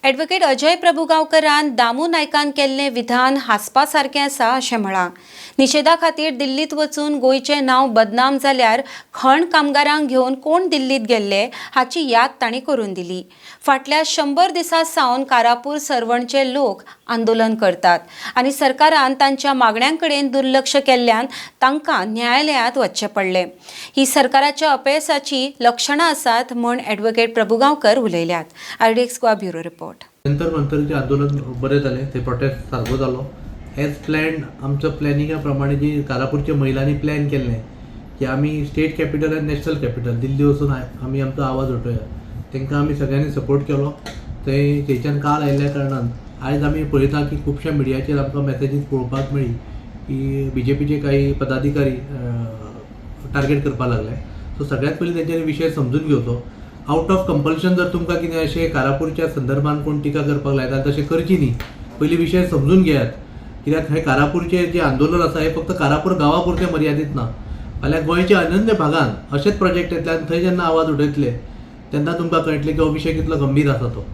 Advocate Ajay प्रभुगांवकरान Damu नायकान केल्लें विधान हांसपा सारकें आसा अशें म्हळां. निशेधा खातीर दिल्लीत वचून गोंयचें नांव बदनाम जाल्यार खण कामगारांक घेवन कोण दिल्लीत गेल्ले हाची याद तांणी करून दिली. फाटल्या 100 दिसां सावन कारापूर सरवणचे लोक आंदोलन करतात आनी सरकारान तांच्या मागण्यांक कडेन दुर्लक्ष केल्ल्यान तांकां न्यायालयांत वचचें पडलें. ही सरकाराच्या अपेसाची लक्षणां आसात म्हण ॲडव्होकेट प्रभुगांवकर उलयल्यात. RDX Goa bureau report. नंतर मंथनचे आंदोलन बरें जालें, ते प्रोटेस्ट सारको जालो. एज प्लॅन्ड आमच्या प्लॅनिंगा प्रमाणे जी कारापूरच्या महिलांनी प्लॅन केल्लें की आमी स्टेट कॅपिटल आनी नॅशनल कॅपिटल दिल्ली वचून आमी आमचो आवाज उठोवया, तांकां आमी सगळ्यांनी सपोर्ट केलो. थंयच्यान काल आयिल्ल्या कारणान आयज आमी पळयता की खुबश्या मिडियाचेर आमकां मॅसेजीस पळोवपाक मेळ्ळी की BJPचे काही पदाधिकारी टार्गेट करपाक लागले. सो सगळ्यात पयलीं तेंच्यांनी विशय समजून घेवचो. आउट ऑफ कंपल्शन जर तुमकां कितें अशें कारापूरच्या संदर्भान कोण टिका करपाक लायता तशें करची न्ही. पयलीं विशय समजून घेयात, कित्याक हें कारापूरचें जें आंदोलन आसा हें फक्त कारापूर गांवा पुरतें मर्यादीत ना. फाल्यां गोंयच्या अनन्य भागान अशेंच प्रोजेक्ट येतले थंय जेन्ना आवाज उठयतले तेन्ना तुमकां कळटलें की हो विशय कितलो गंभीर आसा तो.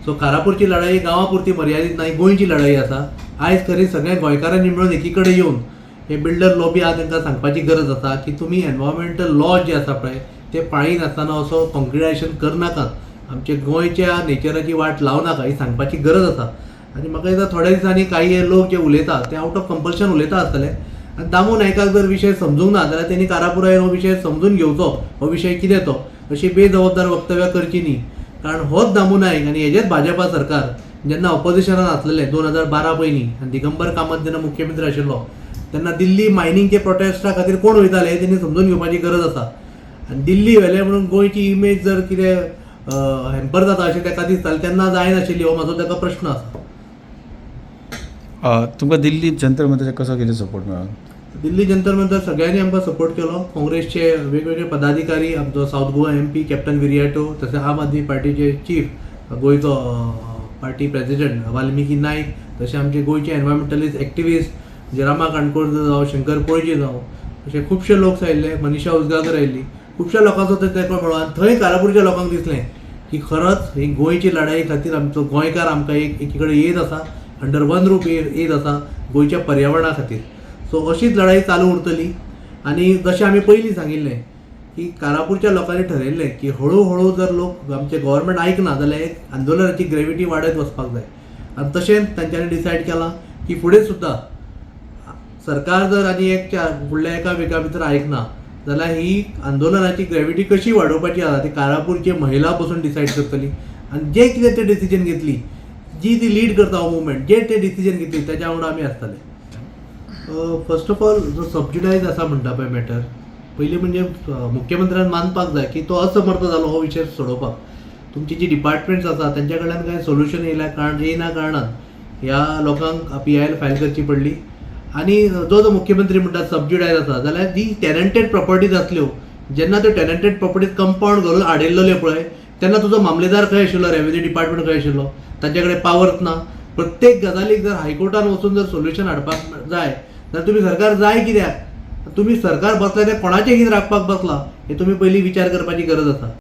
सो कारापूरची लढाई गांवा पुरती मर्यादीत ना, ही गोंयची लढाई आसा. आयज खरी सगळ्या गोंयकारांनी मेळून एकी कडेन येवन हे बिल्डर लॉबी आहा तांकां सांगपाची गरज आसा की तुमी एनवायरमेंटल लॉ जे आसा पळय ते पाळीनासतना असो कॉन्क्रिटायझेशन करनाकात, आमचे गोंयच्या नेचराची वाट लावनाका, ही सांगपाची गरज आसा. आनी म्हाका दिसता थोड्या दिसांनी काही लोक जे उलयता ते आउट ऑफ कंपल्शन उलयता आसतले. आनी दामू नायकाक जर विशय समजूंक ना जाल्यार तेणी कारापुरा येवन हो विशय समजून घेवचो, हो विशय कितें तो, अशी बेजबाबदार वक्तव्यां करची न्ही. कारण होच दामू नायक आनी हेजेच भाजपा सरकार जेन्ना ऑपोजिशनान आसलेले 2012 पयलीं आनी दिगंबर कामत जेन्ना मुख्यमंत्री आशिल्लो तेन्ना दिल्ली मायनिंगचे प्रोटेस्टा खातीर कोण वयताले हे तेणी समजून घेवपाची गरज आसा. आनी दिल्ली व्हेले म्हणून गोंयची इमेज जर कितें हॅम्पर जाता अशें ताका दिसतालें तेन्ना जायनाशिल्ली, हो म्हाजो ताका प्रश्न आसा. तुमकां दिल्ली जंतर मंतराचो कसो कितें सपोर्ट मेळ्ळो? दिल्ली जंतर मंतर सगळ्यांनी आमकां सपोर्ट केलो. काँग्रेसचे वेगवेगळे पदाधिकारी, आमचो south Goa MP captain Viriato, तशें आम आदमी पार्टीचे चीफ गोंयचो पार्टी प्रेसिडेंट वाल्मिकी नायक, तशें आमचे गोंयचे एनवायरमेंटलिस्ट एक्टिविस्ट जे रामा काणकोर जावं, शंकर पळजी जावं, अशे खुबशे लोक आयिल्ले, मनीषा उजगांवकर आयिल्ली. खुबश्या लोकांचो तेंको मेळ्ळो आनी थंय कारापूरच्या लोकांक दिसलें की खरोच ही गोंयची लढाई खातीर आमचो गोंयकार आमकां एकी कडेन येत आसा, अंडर वन रूप येत आसा गोंयच्या पर्यावरणा खातीर. सो अशीच लढाई चालू उरतली. आनी जशें आमी पयलीं सांगिल्लें की कारापूरच्या लोकांनी ठरयल्लें की हळू हळू जर लोक आमचे गव्हर्मेंट आयकना जाल्यार एक आंदोलनाची ग्रेविटी वाडत वचपाक जाय. आनी तशेंच तांच्यांनी डिसायड केलां की फुडें सुद्दां सरकार जर आनी फुडल्या एका विका भितर आयकना जाल्यार ही आंदोलनाची ग्रेविटी कशी वाडोवपाची आसा ती कारापूरचे महिला पसून डिसायड करतली. आनी जे कितें ते डिसिजन घेतली, जी ती लीड करता हो मुवमेंट, जे ते डिसिजन घेतली त्याच्या वांगडा आमी आसतले. फर्स्ट ऑफ ऑल जो सबज्युडायज आसा म्हणटा पळय मॅटर, पयलीं म्हणजे मुख्यमंत्र्यान मानपाक जाय की तो असमर्थ जालो हो विशय सोडोवपाक. तुमची जी डिपार्टमेंट्स आसा तेंच्या कडल्यान कांय सोल्युशन येयना कारणान ह्या लोकांक PIL फायल करची पडली. आनी जो मुख्यमंत्री म्हणटा सबज्युडायज आसा जाल्यार जी टॅनंटेड प्रॉपर्टीज आसल्यो, जेन्ना त्यो टॅनंटेड प्रॉपर्टीज कंपाऊंड घालून आडयल्ल्यो पळय तेन्ना तुजो मामलेदार खंय आशिल्लो, रेव्हेन्यू डिपार्टमेंट खंय आशिल्लो, तांचे कडेन पावर्स ना. प्रत्येक गजालीक जर हायकोर्टान वचून जर सोल्युशन हाडपाक जाय जाल्यार तुमी सरकार जाय कित्याक, तुमी सरकार बसला ते कोणाचें कितें राखपाक बसला हे तुमी पयलीं विचार करपाची गरज आसा.